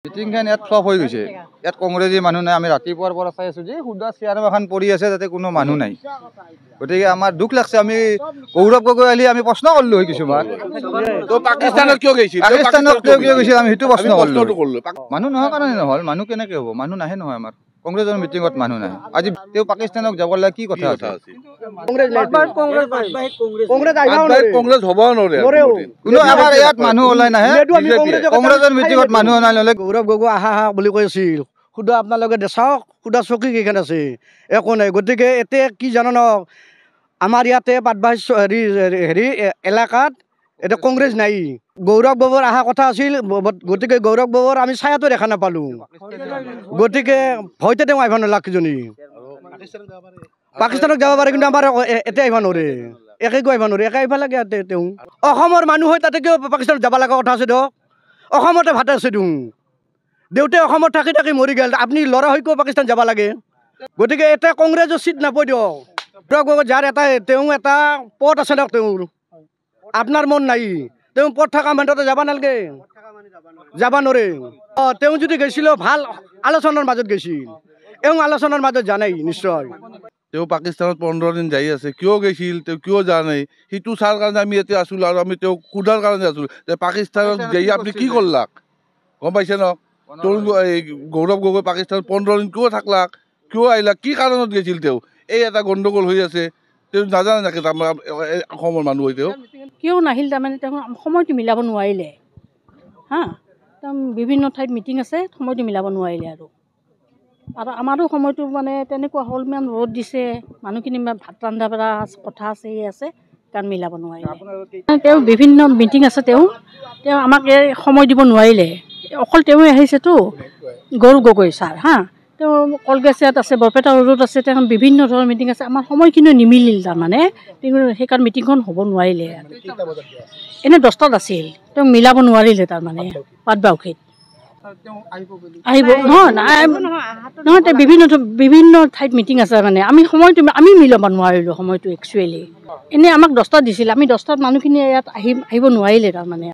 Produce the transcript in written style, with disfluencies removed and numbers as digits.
মিটিংখন ইয়াত ফ্লপ হৈ গৈছে। ইয়াত কংগ্ৰেছী মানুহ নাই। আমি ৰাতিপুৱাৰ পৰা চাই আছোঁ যে সুদা চেয়াৰ এখন পৰি আছে, তাতে কোনো মানুহ নাই। গতিকে আমাৰ দুখ লাগছে। আমি গৌৰৱ গগৈ আলি আমি প্ৰশ্ন কৰিলোঁ হয় কিছুমান। পাকিস্তানত কিয় গৈছিল? পাকিস্তানত কিয় গৈছিল আমি সেইটো প্ৰশ্ন কৰিলোঁ। মানুহ নোহোৱাৰ কাৰণে নহ'ল। মানুহ কেনেকৈ হ'ব? মানুহ নাহে নহয় আমাৰ কংগ্ৰেছৰ মিটিঙত মানুহ নাহে। আজি তেওঁ পাকিস্তানক যাব লাগে কি কথা আছে? কংগ্ৰেছ হ'ব নোৱাৰে। কোনো আমাৰ ইয়াত মানুহ ওলাই নাহে। কংগ্ৰেছৰ মিটিঙত মানুহ ওলাই ল'লে গৌৰৱ গগৈ আহা বুলি কৈছিল। সুধা আপোনালোকে চাওক, সুধা চকী কেইখন আছে, একো নাই। গতিকে এতিয়া কি জানো ন, আমাৰ ইয়াতে পাটবাহী হেৰি এলেকাত এতিয়া কংগ্ৰেছ নাই। গৌৰৱ গগৈৰ অহা কথা আছিল। গতিকে গৌৰৱ গগৈৰ আমি ছায়াটো দেখা নাপালোঁ। গতিকে হয়তো তেওঁ আহিব নালাগ কিজনী। পাকিস্তানক যাব পাৰে, কিন্তু আমাৰ এতিয়া আহিব নোৱাৰে। একে গৈ আহিব নোৱাৰে, একে আহিব লাগে। তেওঁ অসমৰ মানুহ হয়, তাতে কিয় পাকিস্তানত যাব লগা কথা আছে দিয়ক। অসমতে ভাত আছে দিওঁ। দেউতাই অসমত থাকি থাকি মৰি গ'ল, আপুনি ল'ৰা হৈ কিয় পাকিস্তান যাব লাগে? গতিকে এতিয়া কংগ্ৰেছৰ চিট নাপায় দিয়ক। যাৰ তেওঁ এটা পদ আছে দিয়ক, তেওঁৰ আপোনাৰ মন নাই। তেওঁ পদ থকা মানুহতে যাব নালাগে, যাব নোৱাৰে। তেওঁ যদি গৈছিল ভাল আলোচনাৰ মাজত গৈছিল, এওঁ আলোচনাৰ মাজত জানাই নিশ্চয়। তেওঁ পাকিস্তানত 15 দিন যাই আছে, কিয় গৈছিল, তেওঁ কিয় যোৱা নাই, সেইটো চাৰ কাৰণে আমি এতিয়া আছিলোঁ। আৰু আমি তেওঁক সোধাৰ কাৰণে আছিলোঁ যে পাকিস্তানত যাই আপুনি কি কৰলাক, গম পাইছে ন? গৌৰৱ গগৈ পাকিস্তানত 15 দিন কিয় থাকলাক, কিয় আহিলাক, কি কাৰণত গৈছিল তেওঁ? এই এটা গণ্ডগোল হৈ আছে। তেওঁ নাজানে নেকি অসমৰ মানুহ হৈ তেওঁ কিয় নাহিল? তাৰমানে তেওঁ সময়টো মিলাব নোৱাৰিলে। হা, তেওঁ বিভিন্ন ঠাইত মিটিং আছে, সময়টো মিলাব নোৱাৰিলে। আৰু আমাৰো সময়টো মানে তেনেকুৱা হ'ল, ইমান ৰ'দ দিছে, মানুহখিনি ভাত ৰন্ধা বঢ়া কথা আছে, আছে, কাৰণ মিলাব নোৱাৰিলে। তেওঁ বিভিন্ন মিটিং আছে, তেওঁ আমাক সময় দিব নোৱাৰিলে। অকল তেওঁৱে আহিছেতো, গৌৰৱ গগৈ ছাৰ। হা, তেওঁ কলগেছিয়াত আছে, বৰপেটা ৰোডত আছে, তেওঁ বিভিন্ন ধৰণৰ মিটিং আছে। আমাৰ সময়খিনি নিমিলিল, তাৰমানে সেইকাৰণে মিটিংখন হ'ব নোৱাৰিলে। এনেই 10টাত আছিল, তেওঁ মিলাব নোৱাৰিলে। তাৰমানে পাটবাউসীত আহিব নহয়, তেওঁ বিভিন্ন ঠাইত মিটিং আছে। মানে আমি মিলাব নোৱাৰিলোঁ সময়টো। একচুৱেলি এনেই আমাক 10টাত দিছিল, আমি 10টাত মানুহখিনি ইয়াত আহিব নোৱাৰিলে। তাৰমানে